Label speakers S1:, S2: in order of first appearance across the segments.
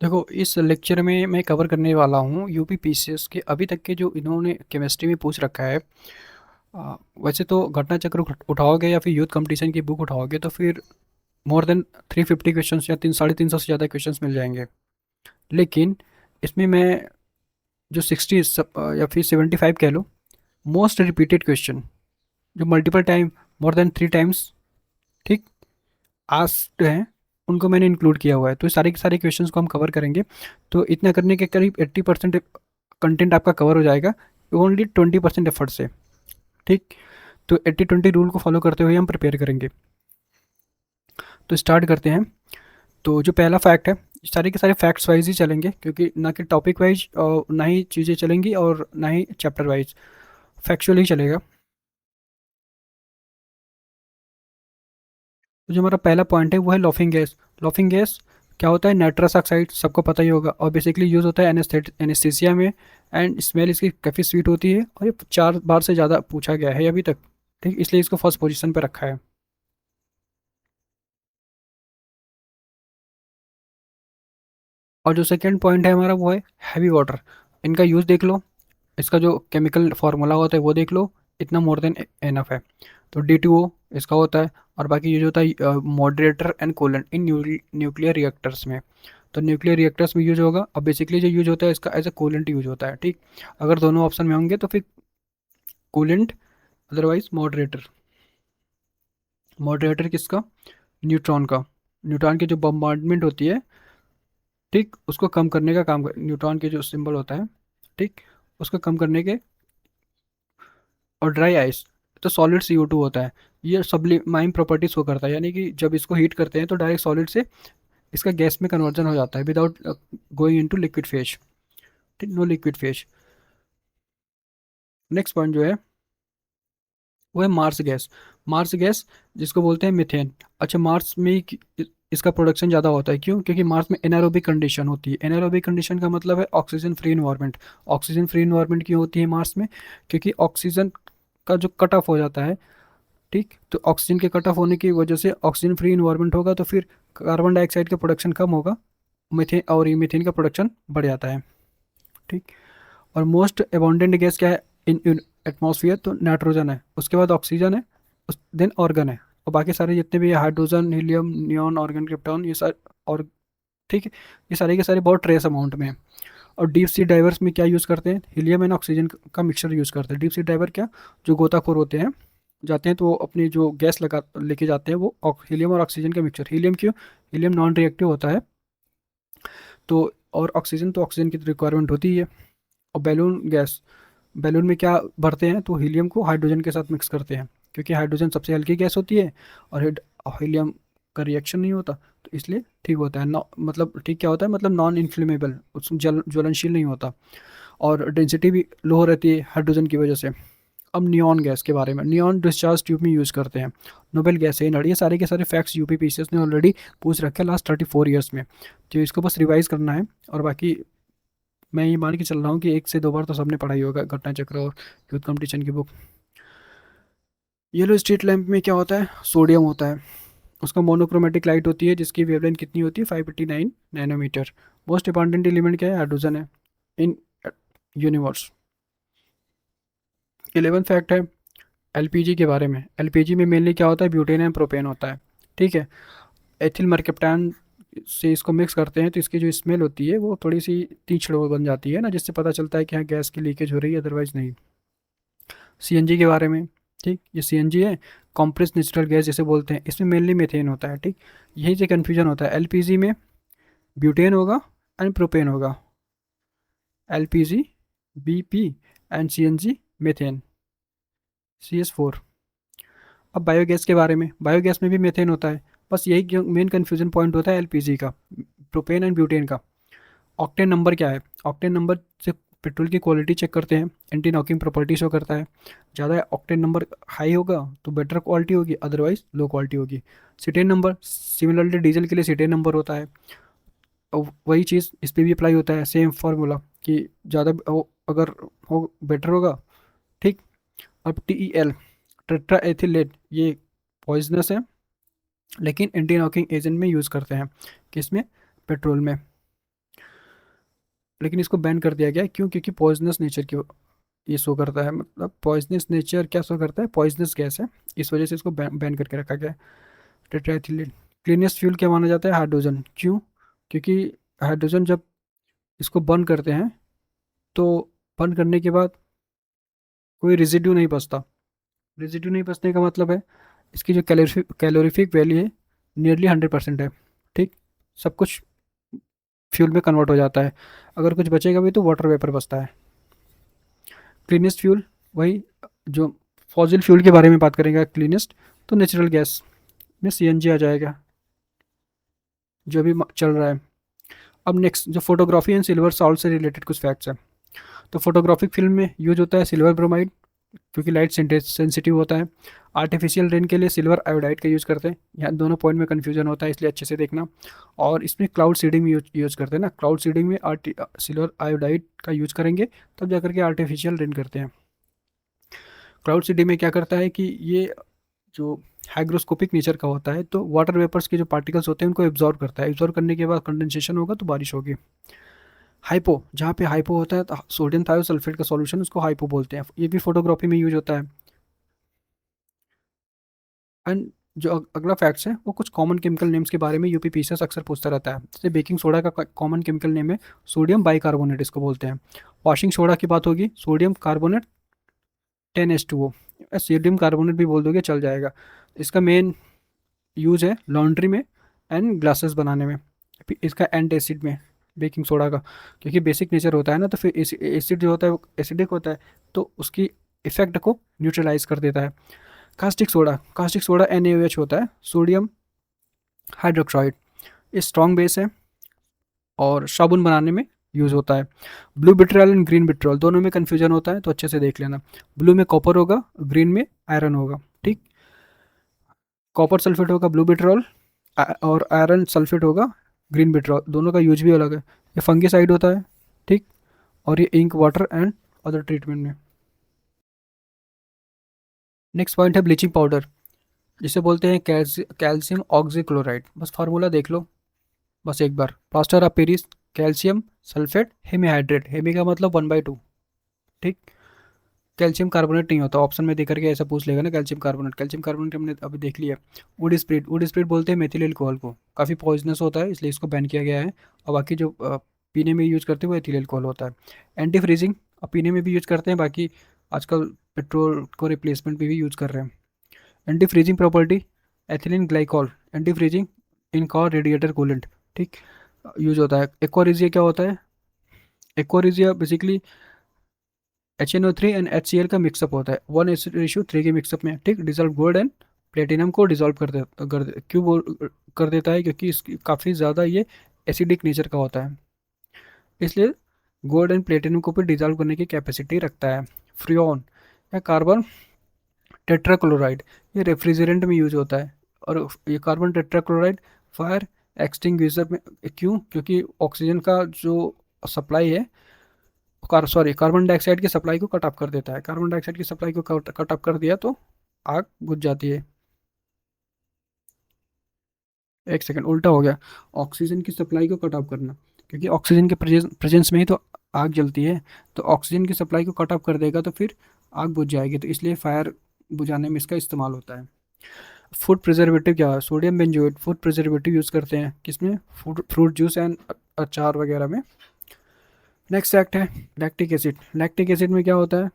S1: देखो, इस लेक्चर में मैं कवर करने वाला हूँ यूपी पीसीएस के अभी तक के जो इन्होंने केमिस्ट्री में पूछ रखा है। वैसे तो घटना चक्र उठाओगे या फिर यूथ कंपटीशन की बुक उठाओगे तो फिर मोर देन 350 क्वेश्चंस या 350 से ज़्यादा क्वेश्चंस मिल जाएंगे। लेकिन इसमें मैं जो 60 या फिर 75 कह लो, मोस्ट रिपीटेड क्वेश्चन जो multiple time, more than 3 times, ठीक, आस्क्ड हैं, उनको मैंने इंक्लूड किया हुआ है। तो सारे के सारे क्वेश्चंस को हम कवर करेंगे। तो इतना करने के करीब 80% कंटेंट आपका कवर हो जाएगा ओनली 20% एफर्ट से। ठीक, तो 80-20 रूल को फॉलो करते हुए हम प्रिपेयर करेंगे। तो स्टार्ट करते हैं। तो जो पहला फैक्ट है, सारे के सारे फैक्ट्स वाइज ही चलेंगे क्योंकि ना कि टॉपिक वाइज और ना ही चीज़ें चलेंगी और ना ही चैप्टर वाइज, फैक्चुअल ही चलेगा। तो जो हमारा पहला पॉइंट है वो है लॉफिंग गैस। लॉफिंग गैस क्या होता है? नाइट्रस ऑक्साइड, सबको पता ही होगा, और बेसिकली यूज़ होता है एनेस्थीसिया में। एंड स्मेल इसकी काफ़ी स्वीट होती है और ये 4 बार से ज़्यादा पूछा गया है अभी तक। ठीक, इसलिए इसको फर्स्ट पोजीशन पर रखा है। और जो सेकंड पॉइंट है हमारा वो है हैवी वाटर। इनका यूज़ देख लो, इसका जो केमिकल फार्मूला होता है वो देख लो, इतना मोर देन एनफ है। तो D2O इसका होता है। और बाकी यूज होता है moderator and coolant in nuclear reactors में। तो न्यूक्लियर रिएक्टर्स में यूज होगा। अब बेसिकली जो यूज होता है इसका एज ए कूलेंट यूज होता है। ठीक, अगर दोनों ऑप्शन में होंगे तो फिर कूलेंट, अदरवाइज मॉडरेटर। मॉडरेटर किसका? न्यूट्रॉन का। न्यूट्रॉन की जो बम्बार्डमेंट होती है, ठीक, उसको कम करने का काम कर, न्यूट्रॉन के जो सिंबल होता है, ठीक, उसको कम करने के। और ड्राई आइस तो सॉलिड CO2 होता है। ये सब्लिमाइम प्रॉपर्टीज को करता है, यानी कि जब इसको हीट करते हैं तो डायरेक्ट सॉलिड से इसका गैस में कन्वर्जन हो जाता है without going into liquid phase. ठीक, no liquid phase. Next point जो है वो है मार्स गैस। मार्स गैस जिसको बोलते हैं मीथेन। अच्छा, मार्स में इसका प्रोडक्शन ज़्यादा होता है, क्यों? क्योंकि मार्स में एनारोबिक कंडीशन होती है। एनारोबिक कंडीशन का मतलब है oxygen free environment. Oxygen free environment क्यों होती है मार्स में? क्योंकि ऑक्सीजन का जो कट ऑफ हो जाता है, ठीक, तो ऑक्सीजन के कट ऑफ होने की वजह से ऑक्सीजन फ्री इन्वायरमेंट होगा तो फिर कार्बन डाइऑक्साइड का प्रोडक्शन कम होगा, मीथेन, और ये मीथेन का प्रोडक्शन बढ़ जाता है। ठीक, और मोस्ट अबंडेंट गैस क्या है इन एटमॉस्फेयर? तो नाइट्रोजन है, उसके बाद ऑक्सीजन है, उस देन ऑर्गन है, और बाकी सारे जितने भी hydrogen, helium, neon, organ, krypton, ये सारे। और ठीक है, ये सारे के सारे बहुत ट्रेस अमाउंट में है। और डीप सी डाइवर्स में क्या यूज़ करते हैं? हीलियम एंड ऑक्सीजन का मिक्सचर यूज़ करते हैं। डीप सी डाइवर क्या, जो गोताखोर होते हैं, जाते हैं तो वो अपनी जो गैस लगा लेके जाते हैं वो हीलियम और ऑक्सीजन का मिक्सचर। हीलियम क्यों? हीलियम नॉन रिएक्टिव होता है। तो और ऑक्सीजन, तो ऑक्सीजन की रिक्वायरमेंट होती ही है। और बैलून गैस, बैलून में क्या भरते हैं? तो हीलियम को हाइड्रोजन के साथ मिक्स करते हैं, क्योंकि हाइड्रोजन सबसे हल्की गैस होती है और हीलियम का रिएक्शन नहीं होता, तो इसलिए ठीक होता है। मतलब ठीक क्या होता है? मतलब नॉन इन्फ्लेमेबल, उस ज्वलनशील नहीं होता। और डेंसिटी भी लो रहती है हाइड्रोजन की वजह से। अब नियॉन गैस के बारे में, नियॉन डिस्चार्ज ट्यूब में यूज़ करते हैं। नोबेल गैस है ये सारे के सारे फैक्ट्स यूपी पीसीएस ने ऑलरेडी पूछ रखे हैं लास्ट 34 ईयर्स में। तो इसको बस रिवाइज करना है। और बाकी मैं ये मान के चल रहा हूँ कि 1 से 2 बार तो सबने पढ़ाई होगा घटना चक्र और यूथ कंपटीशन की बुक। येलो स्ट्रीट लैंप में क्या होता है? सोडियम होता है। उसका मोनोक्रोमेटिक लाइट होती है जिसकी वेवलेंथ कितनी होती है? 589 नैनोमीटर। मोस्ट इंपॉर्टेंट एलिमेंट क्या है? हाइड्रोजन है इन यूनिवर्स। 11 फैक्ट है एलपीजी के बारे में। एलपीजी में मेनली क्या होता है? ब्यूटेन एंड प्रोपेन होता है। ठीक है, एथिल मर्केप्टान से इसको मिक्स करते हैं तो इसकी जो स्मेल होती है वो थोड़ी सी तीखड़ बन जाती है ना, जिससे पता चलता है कि हाँ गैस की लीकेज हो रही है, अदरवाइज नहीं। सीएनजी के बारे में, ठीक, ये सीएनजी है, कॉम्प्रेस नेचुरल गैस जिसे बोलते हैं। इसमें मेनली मीथेन होता है। ठीक, यही से कन्फ्यूजन होता है। एलपीजी में ब्यूटेन होगा एंड प्रोपेन होगा। LPG BP and CNG methane CS4। अब बायोगैस के बारे में, बायोगैस में भी मीथेन होता है। बस यही मेन कन्फ्यूजन पॉइंट होता है एलपीजी का, प्रोपेन एंड ब्यूटेन का। ऑक्टेन नंबर क्या है? ऑक्टेन नंबर से पेट्रोल की क्वालिटी चेक करते हैं, एंटी नॉकिंग प्रॉपर्टी शो करता है। ज़्यादा ऑक्टेन नंबर हाई होगा तो बेटर क्वालिटी होगी, अदरवाइज लो क्वालिटी होगी। सीटेन नंबर, सिमिलरली डीजल के लिए सीटेन नंबर होता है। और वही चीज़ इस पर भी अप्लाई होता है, सेम फार्मूला, कि ज़्यादा अगर हो बेटर होगा। ठीक, अब TEL, टेट्रा एथिलेट, ये पॉइजनस है, लेकिन एंटी नॉकिंग एजेंट में यूज़ करते हैं, किसमें? पेट्रोल में। लेकिन इसको बैन कर दिया गया है। क्यों? क्योंकि पॉइजनस नेचर की ये शो करता है, मतलब पॉइजनस नेचर क्या शो करता है, पॉइजनस गैस है, इस वजह से इसको बैन करके रखा गया है। टेट्राइथिलीन। क्लीनेस्ट फ्यूल क्या माना जाता है? हाइड्रोजन। क्यों? क्योंकि हाइड्रोजन जब इसको बर्न करते हैं तो बर्न करने के बाद कोई रेजिड्यू नहीं बचता। रेजिड्यू नहीं बचने का मतलब है इसकी जो कैलोरीफिक वैल्यू है नियरली 100% है। ठीक, सब कुछ फ्यूल में कन्वर्ट हो जाता है। अगर कुछ बचेगा भी तो वाटर वेपर बचता है। क्लीनेस्ट फ्यूल वही जो फॉसिल फ्यूल के बारे में बात करेंगे क्लीनेस्ट, तो नेचुरल गैस में सीएनजी आ जाएगा जो अभी चल रहा है। अब नेक्स्ट जो फोटोग्राफी एंड सिल्वर सॉल्ट से रिलेटेड कुछ फैक्ट्स हैं। तो फोटोग्राफिक फिल्म में यूज होता है सिल्वर ब्रोमाइड, क्योंकि लाइट सेंसिटिव होता है। आर्टिफिशियल रेन के लिए सिल्वर आयोडाइड का यूज़ करते हैं। यहाँ दोनों पॉइंट में कन्फ्यूजन होता है, इसलिए अच्छे से देखना। और इसमें क्लाउड सीडिंग में यूज करते हैं ना, क्लाउड सीडिंग में सिल्वर आयोडाइड का यूज करेंगे तब जाकर के आर्टिफिशियल रेन करते हैं। क्लाउड सीडिंग में क्या करता है कि ये जो हाइग्रोस्कोपिक नेचर का होता है, तो वाटर वेपर्स के जो पार्टिकल्स होते हैं उनको एब्जॉर्ब करता है। एब्जॉर्ब करने के बाद कंडेंसेशन होगा तो बारिश होगी। हाइपो, जहाँ पे हाइपो होता है तो सोडियम थायोसल्फेट का सॉल्यूशन, उसको हाइपो बोलते हैं। ये भी फोटोग्राफी में यूज होता है। एंड जो अगला फैक्ट्स है वो कुछ कॉमन केमिकल नेम्स के बारे में यूपी पीसीएस अक्सर पूछता रहता है। जैसे बेकिंग सोडा का कॉमन केमिकल नेम है सोडियम बाइकार्बोनेट, इसको बोलते हैं। वॉशिंग सोडा की बात होगी sodium carbonate 10H2O। Sodium carbonate भी बोल दोगे चल जाएगा। इसका मेन यूज है लॉन्ड्री में एंड ग्लासेस बनाने में। फिर इसका एंड एसिड में बेकिंग सोडा का, क्योंकि बेसिक नेचर होता है ना, तो फिर एसिड जो होता है वो एसिडिक होता है, तो उसकी इफेक्ट को न्यूट्रलाइज कर देता है। कास्टिक सोडा NaOH होता है, सोडियम हाइड्रोक्साइड। ये स्ट्रॉन्ग बेस है और साबुन बनाने में यूज़ होता है। ब्लू बिट्रॉल एंड ग्रीन बिट्रॉल दोनों में कन्फ्यूजन होता है, तो अच्छे से देख लेना। ब्लू में कॉपर होगा, ग्रीन में आयरन होगा। ठीक, कॉपर सल्फेट होगा ब्लू बिट्रॉल, और आयरन सल्फेट होगा ग्रीन बिट्रॉल। दोनों का यूज भी अलग है। ये फंगिसाइड होता है। ठीक, और ये ink water and other treatment में। नेक्स्ट पॉइंट है ब्लीचिंग पाउडर, जिसे बोलते हैं कैल्शियम ऑक्सीक्लोराइड। बस फार्मूला देख लो बस एक बार। Plaster of Paris, calcium sulphate hemihydrate. Hemi का मतलब 1/2। ठीक, कैल्शियम कार्बोनेट नहीं होता। ऑप्शन में देकर के ऐसा पूछ लेगा ना, कैल्शियम कार्बोनेट हमने अभी देख लिया। वुड स्प्रिट बोलते हैं मेथिल अल्कोहल को, काफ़ी पॉइजनस होता है, इसलिए इसको बैन किया गया है। और बाकी जो पीने में यूज करते हैं वो एथिल अल्कोहल होता है। एंटी फ्रीजिंग, अब पीने में भी यूज करते हैं, बाकी आजकल पेट्रोल को रिप्लेसमेंट में भी यूज कर रहे हैं। Anti freezing property, ethylene glycol. Anti freezing इन कार रेडिएटर कूलेंट। ठीक, यूज होता है। एक्वारिजिया क्या होता है? Aqua regia basically HNO3 and HCl का मिक्सअप होता है, 1:3 के मिक्सअप में। ठीक, डिजॉल्व गोल्ड एंड प्लेटिनम को डिजॉल्व क्यों कर देता है? क्योंकि इसकी काफ़ी ज़्यादा ये एसिडिक नेचर का होता है, इसलिए गोल्ड एंड प्लेटिनम को भी डिजॉल्व करने की कैपेसिटी रखता है। फ्रियोन या कार्बन टेट्राक्लोराइड, ये रेफ्रिजरेंट में यूज होता है। और ये कार्बन टेट्राक्लोराइड फायर एक्सटिंग्विशर में। क्यों? क्योंकि ऑक्सीजन का जो सप्लाई है, कार्बन डाइऑक्साइड की सप्लाई को कट ऑफ कर देता है। कार्बन डाइऑक्साइड की सप्लाई को कट ऑफ कर दिया तो आग बुझ जाती है। एक सेकंड, उल्टा हो गया। ऑक्सीजन की सप्लाई को कट ऑफ करना, क्योंकि ऑक्सीजन के प्रेजेंस में ही तो आग जलती है। तो ऑक्सीजन की सप्लाई को कट ऑफ कर देगा तो फिर आग बुझ जाएगी, तो इसलिए फायर बुझाने में इसका इस्तेमाल होता है। फूड प्रिजर्वेटिव क्या है? Sodium benzoate food preservative use करते हैं किसमें? फ्रूट जूस एंड अचार वगैरह में। नेक्स्ट फैक्ट है लैक्टिक एसिड। लैक्टिक एसिड में क्या होता है,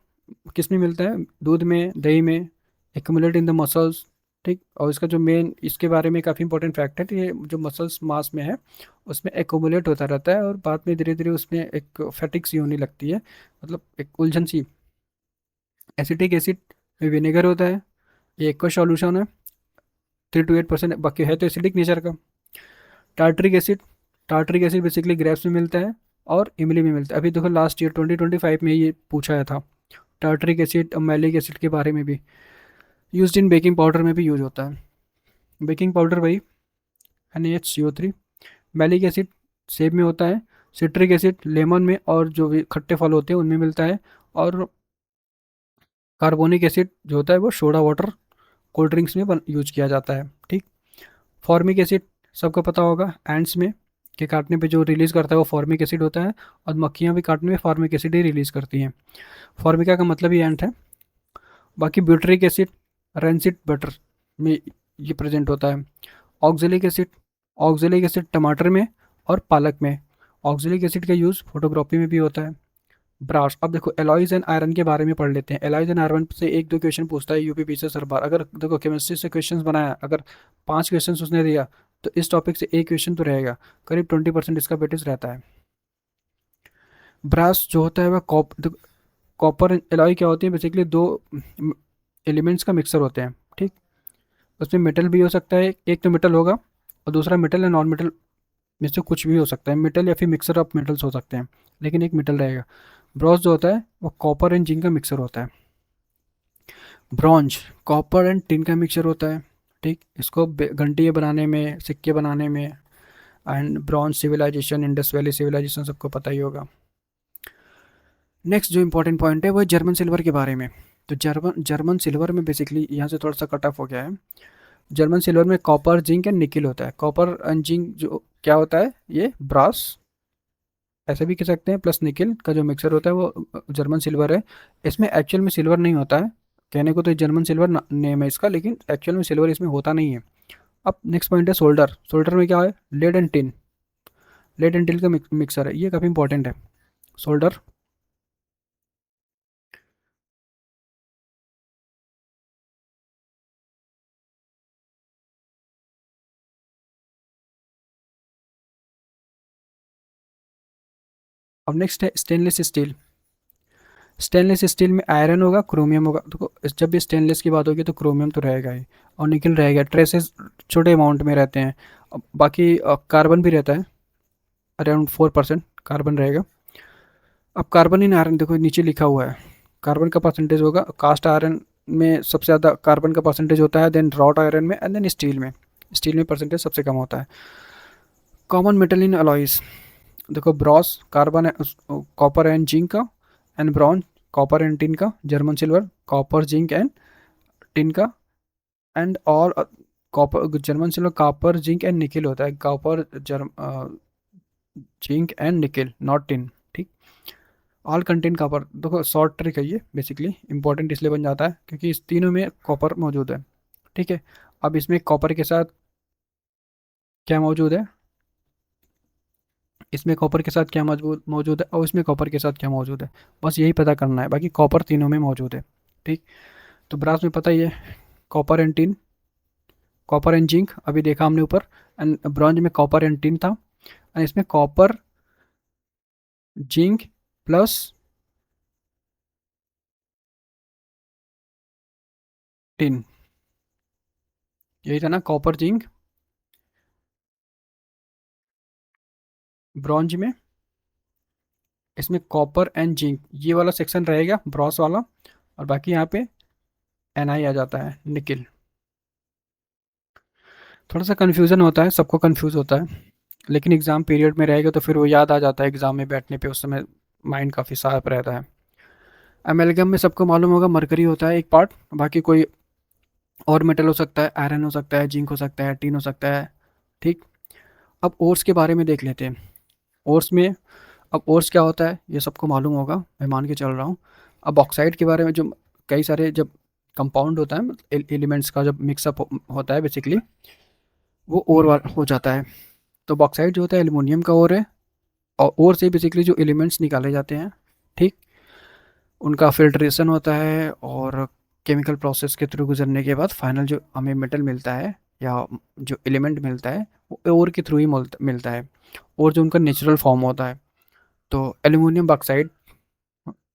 S1: किस में मिलता है? दूध में, दही में, एक्यूमुलेट इन द मसल्स। ठीक, और इसका जो मेन इसके बारे में काफ़ी इंपॉर्टेंट फैक्ट है, तो ये जो मसल्स मास में है उसमें एक्यूमुलेट होता रहता है, और बाद में धीरे धीरे उसमें एक फैटिक सी होने लगती है, मतलब एक उलझन सी। एसिटिक एसिड में विनेगर होता है, ये एक सॉल्यूशन है, 3 to 8%, बाकी है तो एसिडिक नेचर का। Tartaric acid, tartaric acid basically grapes में मिलता है और इमली में मिलता है। अभी देखो लास्ट ईयर 2025 में ये पूछा था टार्टरिक एसिड और मैलिक एसिड के बारे में भी। यूज इन बेकिंग पाउडर में भी यूज होता है। बेकिंग पाउडर वही NaHCO3। मैलिक एसिड सेब में होता है। सिट्रिक एसिड लेमन में और जो भी खट्टे फल होते हैं उनमें मिलता है। और कार्बोनिक एसिड जो होता है वो सोडा वाटर कोल्ड ड्रिंक्स में यूज किया जाता है। ठीक, फॉर्मिक एसिड सबको पता होगा एंड्स में, के काटने पे जो रिलीज़ करता है वो फॉर्मिक एसिड होता है, और मक्खियाँ भी काटने में फॉर्मिक एसिड ही रिलीज़ करती हैं। फॉर्मिका का मतलब ही एंट है। बाकी ब्यूटरिक एसिड रेंसिड बटर में ये प्रेजेंट होता है। ऑक्जेलिक एसिड ऑक्जेलिक एसिड टमाटर में और पालक में। ऑक्जेलिक एसिड का यूज़ फोटोग्राफी में भी होता है। ब्रास, अब देखो एलॉयज एंड आयरन के बारे में पढ़ लेते हैं। एलॉयज एंड आयरन से एक दो क्वेश्चन पूछता है यूपी से हर बार। अगर देखो केमिस्ट्री से क्वेश्चन बनाया, अगर 5 क्वेश्चन उसने दिया तो इस टॉपिक से एक क्वेश्चन तो रहेगा। करीब 20% इसका वेटेज रहता है। ब्रास जो होता है वह कॉपर एलॉय क्या होती है, बेसिकली दो एलिमेंट्स का मिक्सर होते हैं, ठीक। उसमें मेटल भी हो सकता है, एक तो मेटल होगा और दूसरा मेटल या नॉन मेटल में से कुछ भी हो सकता है। मेटल या फिर मिक्सर ऑफ मेटल्स हो सकते हैं, लेकिन एक मेटल रहेगा। ब्रॉन्ज जो होता है वो कॉपर एंड जिंक का मिक्सर होता है। ब्रॉन्ज कॉपर एंड टिन का मिक्सचर होता है, ठीक। इसको घंटियाँ बनाने में, सिक्के बनाने में, and bronze civilisation, Indus valley civilisation सबको पता ही होगा। नेक्स्ट जो इंपॉर्टेंट पॉइंट है वो है जर्मन सिल्वर के बारे में। तो जर्मन जर्मन सिल्वर में बेसिकली यहाँ से थोड़ा सा कट ऑफ हो गया है। जर्मन सिल्वर में कॉपर जिंक एंड निकिल होता है। कॉपर एंड जिंक जो क्या होता है, ये ब्रास ऐसे भी कह सकते हैं, प्लस निकिल का जो मिक्सर होता है वो जर्मन सिल्वर है। इसमें एक्चुअल में सिल्वर नहीं होता है, कहने को तो जर्मन सिल्वर नेम है इसका, लेकिन एक्चुअल में सिल्वर इसमें होता नहीं है। अब नेक्स्ट पॉइंट है सोल्डर। सोल्डर में क्या है, lead and tin. Lead and tin का मिक्सर है, ये काफ़ी इंपॉर्टेंट है सोल्डर। अब नेक्स्ट है स्टेनलेस स्टील। स्टेनलेस स्टील में आयरन होगा, क्रोमियम होगा। देखो जब भी स्टेनलेस की बात होगी तो क्रोमियम तो रहेगा ही, और निकल रहेगा। ट्रेसेस छोटे अमाउंट में रहते हैं। बाकी कार्बन भी रहता है, अराउंड 4% कार्बन रहेगा। अब कार्बन इन आयरन देखो नीचे लिखा हुआ है, कार्बन का परसेंटेज होगा। कास्ट आयरन में सबसे ज़्यादा कार्बन का परसेंटेज होता है, देन रॉट आयरन में, एंड देन स्टील में। स्टील में परसेंटेज सबसे कम होता है। कॉमन मेटल इन अलॉयज, देखो brass carbon copper and zinc का, and bronze copper and tin का। German silver copper zinc and tin का, एंड और copper German silver copper zinc and nickel होता है। Copper zinc and nickel, not tin, ठीक। All contain copper, देखो short trick है ये, बेसिकली इंपॉर्टेंट इसलिए बन जाता है क्योंकि इस तीनों में कॉपर मौजूद है, ठीक है। अब इसमें कॉपर के साथ क्या मौजूद है, इसमें कॉपर के साथ क्या मौजूद मौजूद है, और इसमें कॉपर के साथ क्या मौजूद है, बस यही पता करना है। बाकी कॉपर तीनों में मौजूद है, ठीक। तो ब्रास में पता ही है, copper and tin, copper and zinc अभी देखा हमने ऊपर। एंड ब्रॉन्ज में कॉपर एंड टिन था, एंड इसमें कॉपर जिंक प्लस टिन, यही था ना, कॉपर जिंक। ब्रॉन्ज में इसमें कॉपर एंड जिंक ये वाला सेक्शन रहेगा, ब्रॉस वाला, और बाकी यहाँ पे एन आ जाता है, निकिल। थोड़ा सा कन्फ्यूज़न होता है, सबको कन्फ्यूज़ होता है, लेकिन एग्ज़ाम पीरियड में रहेगा तो फिर वो याद आ जाता है एग्ज़ाम में बैठने पे, उस समय माइंड काफ़ी शार्प रहता है। अमेलगम में सबको मालूम होगा मरकरी होता है एक पार्ट, बाकी कोई और मेटल हो सकता है, आयरन हो सकता है, जिंक हो सकता है, टीन हो सकता है, ठीक। अब ओर्स के बारे में देख लेते हैं। ओर्स में, अब ओर्स क्या होता है ये सबको मालूम होगा, मैं मान के चल रहा हूँ। अब ऑक्साइड के बारे में, जो कई सारे जब कंपाउंड होता है, एलिमेंट्स का जब मिक्सअप होता है बेसिकली, वो ओर हो जाता है। तो बॉक्साइड जो होता है एल्युमिनियम का ओर है, और ओर से बेसिकली जो एलिमेंट्स निकाले जाते हैं, ठीक, उनका फिल्ट्रेशन होता है, और केमिकल प्रोसेस के थ्रू गुजरने के बाद फाइनल जो हमें मेटल मिलता है या जो एलिमेंट मिलता है वो ओर के थ्रू ही मिलता है, और जो उनका नेचुरल फॉर्म होता है। तो एल्युमिनियम बॉक्साइड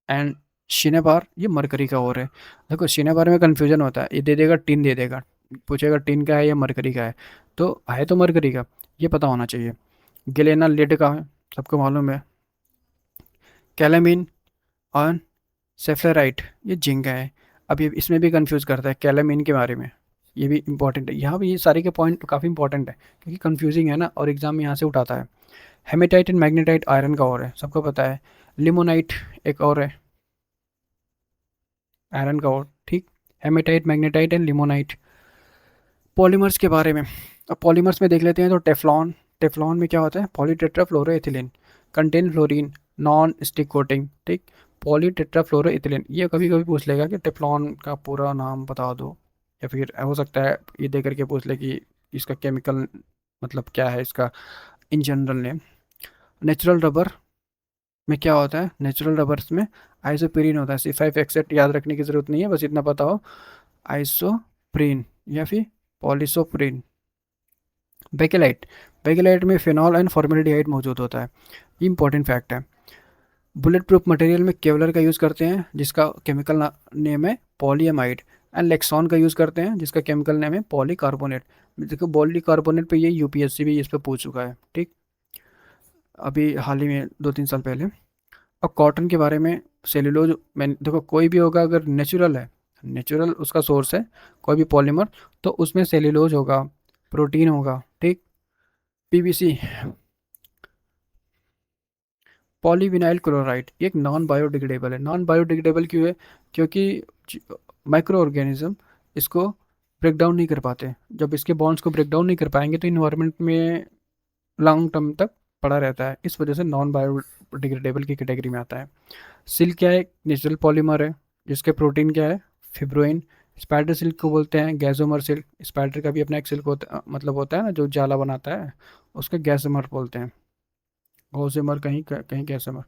S1: एंड शिनेबार ये मरकरी का ओर है। देखो शिनेबार में कन्फ्यूजन होता है, ये दे देगा टिन दे देगा, पूछेगा टिन का है या मरकरी का है, तो मरकरी का, ये पता होना चाहिए। गिलेना लेड का है, सबको मालूम है। कैलामीन और सेफ्लेराइट ये जिंक है। अब ये इसमें भी कंफ्यूज करता है कैलामीन के बारे में, ये भी इंपॉर्टेंट है। यहाँ भी ये सारे के पॉइंट काफ़ी इंपॉर्टेंट है क्योंकि कंफ्यूजिंग है ना, और एग्जाम में यहाँ से उठाता है। हेमेटाइट एंड मैग्नेटाइट आयरन का और है, सबको पता है। लिमोनाइट एक और है, आयरन का और, ठीक। Haematite, magnetite and limonite. Polymers के बारे में, अब पॉलीमर्स में देख लेते हैं तो टेफ्लॉन, टेफ्लॉन में क्या होता है, polytetrafluoroethylene, contain fluorine, non stick coating, ठीक। पॉलीटेट्राफ्लोरोएथिलीन, ये कभी कभी पूछ लेगा कि टेफ्लॉन का पूरा नाम बता दो, या फिर हो सकता है ये दे करके पूछ ले कि इसका केमिकल मतलब क्या है इसका in general name. Natural rubber में क्या होता है, नेचुरल रबर्स में आइसोप्रीन होता है, C5 एक्सेट याद रखने की जरूरत नहीं है, बस इतना पता हो, आइसोप्रीन या फिर पॉलिसोप्रीन। बेकेलाइट, बेकेलाइट में फिनॉल एंड फॉर्मेल्डिहाइड मौजूद होता है, ये इंपॉर्टेंट फैक्ट है। बुलेट प्रूफ मटेरियल में केवलर का यूज़ करते हैं जिसका केमिकल नेम है पॉलीएमाइड, एंड लेक्सॉन का यूज़ करते हैं जिसका केमिकल नेम है पॉलीकार्बोनेट। देखो पॉलीकार्बोनेट पे ये यूपीएससी भी इस पे पूछ चुका है, ठीक, अभी हाल ही में 2-3 साल पहले। अब कॉटन के बारे में, सेलुलोज में देखो कोई भी होगा अगर नेचुरल है, नेचुरल उसका सोर्स है, कोई भी पॉलीमर, तो उसमें सेलुलोज होगा, प्रोटीन होगा, ठीक। पीवीसी, पॉलीविनाइल क्लोराइड, ये एक नॉन बायोडिग्रेडेबल है। नॉन बायोडिग्रेडेबल क्यों है, क्योंकि माइक्रो ऑर्गेनिज्म इसको ब्रेक डाउन नहीं कर पाते, जब इसके बॉन्ड्स को ब्रेक डाउन नहीं कर पाएंगे तो इन्वायरमेंट में लॉन्ग टर्म तक पड़ा रहता है, इस वजह से नॉन बायोडिग्रेडेबल की कैटेगरी में आता है। सिल्क क्या है, नेचुरल पॉलीमर है जिसके प्रोटीन क्या है, फिब्रोइन। स्पाइडर सिल्क को बोलते हैं गैसोमर सिल्क, स्पाइडर का भी अपना एक सिल्क होता मतलब होता है ना जो जाला बनाता है, उसको गैसोमर बोलते हैं, गौसेमर कहीं कहीं गैसोमर।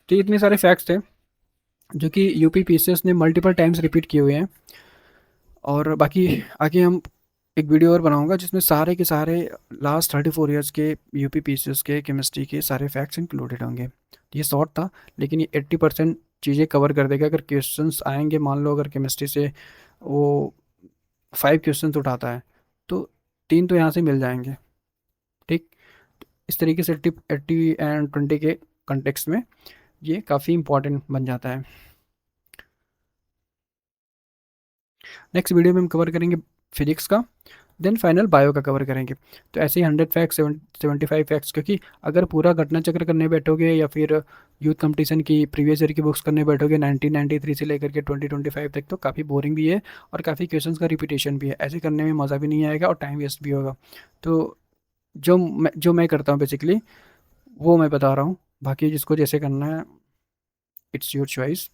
S1: तो ये इतने सारे फैक्ट्स थे जो कि यूपी पीसीएस ने मल्टीपल टाइम्स रिपीट किए हुए हैं, और बाकी आगे हम एक वीडियो और बनाऊंगा जिसमें सारे के सारे लास्ट 34 ईयर्स के यूपी पीसीएस के केमिस्ट्री के सारे फैक्ट्स इंक्लूडेड होंगे। ये शॉर्ट था लेकिन ये 80% चीज़ें कवर कर देगा। अगर क्वेश्चंस आएंगे, मान लो अगर केमिस्ट्री से वो 5 क्वेश्चंस उठाता है तो 3 तो यहाँ से मिल जाएंगे, ठीक। इस तरीके से 80 एंड 20 के कंटेक्स्ट में ये काफ़ी इंपॉर्टेंट बन जाता है। नेक्स्ट वीडियो में हम कवर करेंगे फिजिक्स का, देन फाइनल बायो का कवर करेंगे। तो ऐसे ही 100 फैक्ट्स, 75 फैक्ट्स, क्योंकि अगर पूरा घटना चक्र करने बैठोगे या फिर यूथ कंपटीशन की प्रीवियस ईयर की बुक्स करने बैठोगे 1993 से लेकर के 2025 तक, तो काफ़ी बोरिंग भी है और काफ़ी क्वेश्चंस का रिपीटेशन भी है, ऐसे करने में मज़ा भी नहीं आएगा और टाइम वेस्ट भी होगा। तो जो मैं करता हूँ बेसिकली वो मैं बता रहा हूँ, बाकी जिसको जैसे करना है इट्स योर चॉइस।